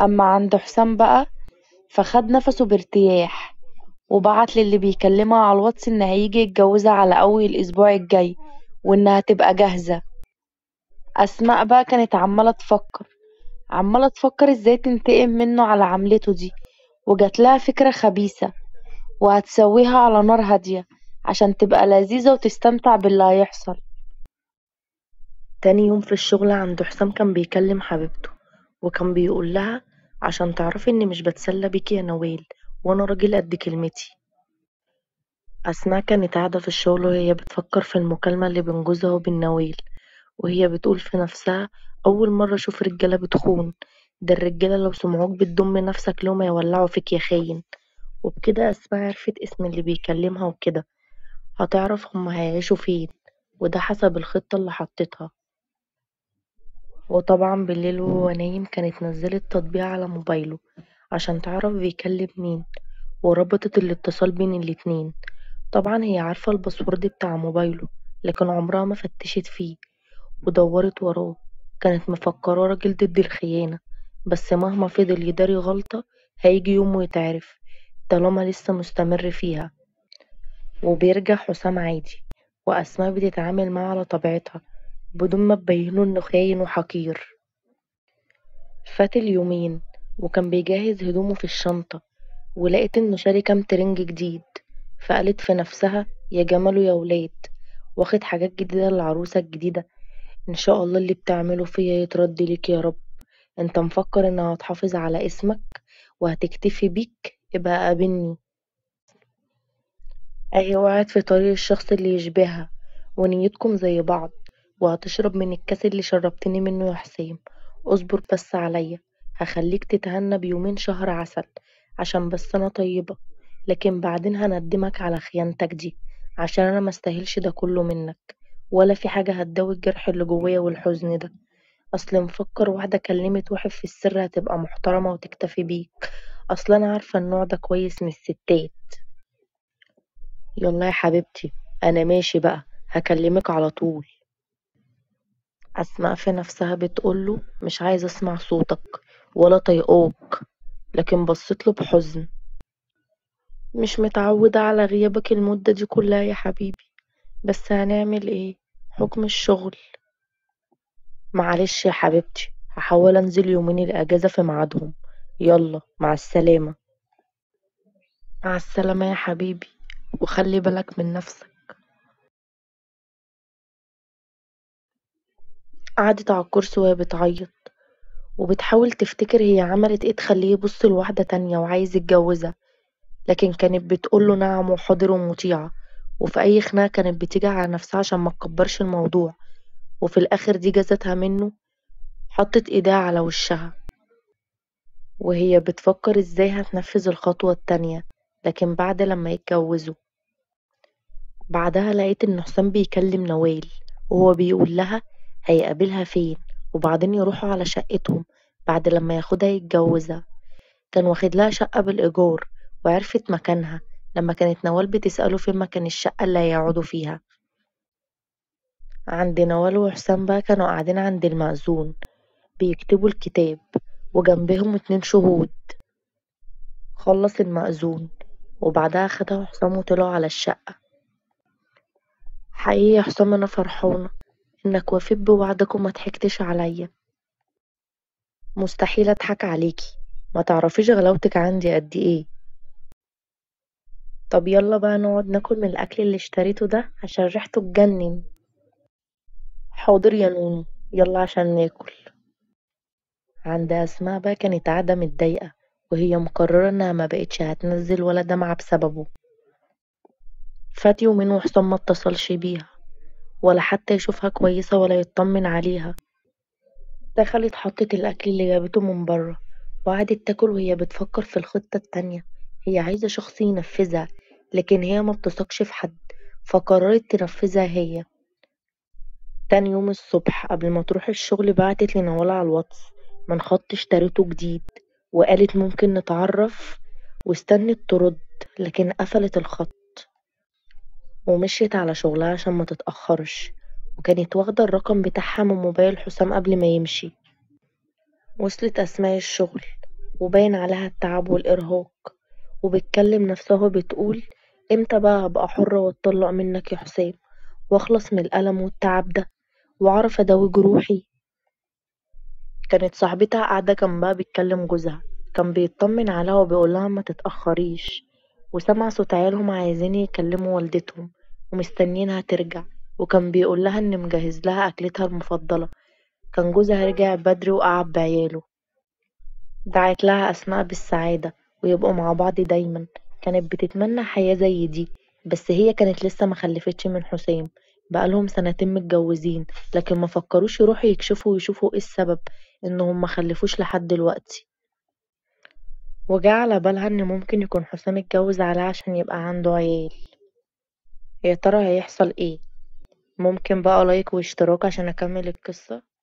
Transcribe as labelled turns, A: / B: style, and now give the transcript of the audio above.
A: أما عند حسام بقى فخد نفسه بارتياح، وبعت للي بيكلمها على الواتس إن هيجي يتجوزها على أول الأسبوع الجاي وإنها تبقى جاهزة. أسماء بقى كانت عمالة تفكر إزاي تنتقم منه على عملته دي، وجات لها فكرة خبيثة وهتسويها على نار هادية عشان تبقى لذيذة وتستمتع باللي هيحصل. تاني يوم في الشغل عند حسام كان بيكلم حبيبته، وكان بيقول لها عشان تعرفي إني مش بتسلى بيكي يا نوال، وأنا راجل قد كلمتي. أسماء كانت قاعدة في الشغل وهي بتفكر في المكالمة اللي بين جوزها وبين نوال، وهي بتقول في نفسها أول مرة أشوف رجالة بتخون، ده الرجالة لو سمعوك بتضم نفسك لهم يولعوا فيك يا خاين. وبكده أسماء عرفت اسم اللي بيكلمها، وكده هتعرف هما هيعيشوا فين، وده حسب الخطة اللي حطتها. وطبعا بالليل وهو نايم كانت نزلت تطبيق على موبايله عشان تعرف بيكلم مين، وربطت الاتصال بين الاتنين. طبعا هي عارفة الباسورد بتاع موبايله، لكن عمرها ما فتشت فيه ودورت وراه. كانت مفكراه راجل ضد الخيانة، بس مهما فضل يداري غلطة هيجي يوم ويتعرف طالما لسه مستمر فيها. وبيرجع حسام عادي، وأسماء بتتعامل معاه على طبيعتها بدون ما تبينه إنه خاين وحقير. فات اليومين وكان بيجهز هدومه في الشنطة، ولقيت إنه شاري كام ترنج جديد، فقالت في نفسها يا جماله يا ولاد، واخد حاجات جديدة للعروسة الجديدة، إن شاء الله اللي بتعمله فيا يترد ليك يا رب. انت مفكر انها هتحافظ على اسمك وهتكتفي بيك؟ ابقى قابلني. اهي وقعت في طريق الشخص اللي يشبهها، ونيتكم زي بعض، وهتشرب من الكاس اللي شربتني منه يا حسين. اصبر بس عليا، هخليك تتهنى بيومين شهر عسل عشان بس انا طيبة، لكن بعدين هندمك على خيانتك دي، عشان انا مستاهلش ده كله منك، ولا في حاجة هتداوي الجرح اللي جوايا والحزن ده. اصل مفكر واحدة كلمت واحد في السر هتبقى محترمة وتكتفي بيك؟ اصل انا عارفة النوع ده كويس من الستات. يلا يا حبيبتي، انا ماشي بقى، هكلمك على طول. اسماء في نفسها بتقوله مش عايزة اسمع صوتك ولا طيقوك، لكن بصيت له بحزن. مش متعودة على غيابك المدة دي كلها يا حبيبي، بس هنعمل ايه، حكم الشغل. معلش يا حبيبتي، هحاول انزل يومين الاجازة في ميعادهم. يلا مع السلامة. مع السلامة يا حبيبي، وخلي بالك من نفسك. قعدت على الكرسي وهي بتعيط، وبتحاول تفتكر هي عملت ايه تخليه يبص لواحدة تانية وعايز يتجوزها، لكن كانت بتقوله نعم وحاضر ومطيعة، وفي أي خناقة كانت بتيجي على نفسها عشان ما تكبرش الموضوع، وفي الآخر دي جازتها منه. حطت ايديها على وشها وهي بتفكر ازاي هتنفذ الخطوة التانية، لكن بعد لما يتجوزوا. بعدها لقيت إن حسام بيكلم نوال، وهو بيقول لها هيقابلها فين، وبعدين يروحوا على شقتهم بعد لما ياخدها يتجوزها. كان واخد لها شقة بالإيجار، وعرفت مكانها لما كانت نوال بتسأله فين مكان الشقة اللي هيقعدوا فيها. عند نوال وحسام بقى كانوا قاعدين عند المأذون بيكتبوا الكتاب، وجنبهم 2 شهود. خلص المأذون وبعدها خدها حسام وطلعوا على الشقة. حقيقي يا حسام أنا فرحانة إنك وفيت بوعدك وما ضحكتش عليا. مستحيل أضحك عليكي، ما تعرفيش غلاوتك عندي قد إيه. طب يلا بقى نقعد ناكل من الأكل اللي اشتريته ده عشان ريحته تجنن. حاضر يا نونو، يلا عشان ناكل. عند أسماء بقى كانت قاعدة متضايقة، وهي مقررة إنها ما بقتش هتنزل ولا دمعة بسببه. فات يومين وحسام ما اتصلش بيها، ولا حتى يشوفها كويسة ولا يطمن عليها. دخلت حطت الأكل اللي جابته من بره، وقعدت تاكل وهي بتفكر في الخطة التانية. هي عايزة شخص ينفذها، لكن هي ما بتثقش في حد، فقررت تنفذها هي. تاني يوم الصبح قبل ما تروح الشغل بعتت لنوال على الواتس من خط اشتريته جديد، وقالت ممكن نتعرف، واستنت ترد لكن قفلت الخط، ومشيت على شغلها عشان ما تتأخرش، وكانت واخدة الرقم بتاعها من موبايل حسام قبل ما يمشي. وصلت أسماء الشغل، وباين عليها التعب والإرهاق، وبتكلم نفسها وبتقول: امتى بقى هبقى حرة واتطلق منك يا حسام، واخلص من الألم والتعب ده، واعرف اداوي جروحي. كانت صاحبتها قاعدة جنبها بتكلم جوزها، كان بيطمن عليها وبيقولها ما تتأخريش، وسمع صوت عيالهم عايزين يكلموا والدتهم ومستنيينها ترجع، وكان بيقولها ان مجهز لها أكلتها المفضلة. كان جوزها رجع بدري وقعد بعياله. دعت لها أسماء بالسعادة ويبقوا مع بعض دايما. كانت بتتمنى حياة زي دي، بس هي كانت لسه ما خلفتش من حسام. بقالهم سنتين متجوزين، لكن ما فكروش يروحوا يكشفوا ويشوفوا ايه السبب انهم ما خلفوش لحد دلوقتي. وجا على بالها ان ممكن يكون حسام اتجوز عليها عشان يبقى عنده عيال. يا ترى هيحصل ايه؟ ممكن بقى لايك واشتراك عشان اكمل القصة.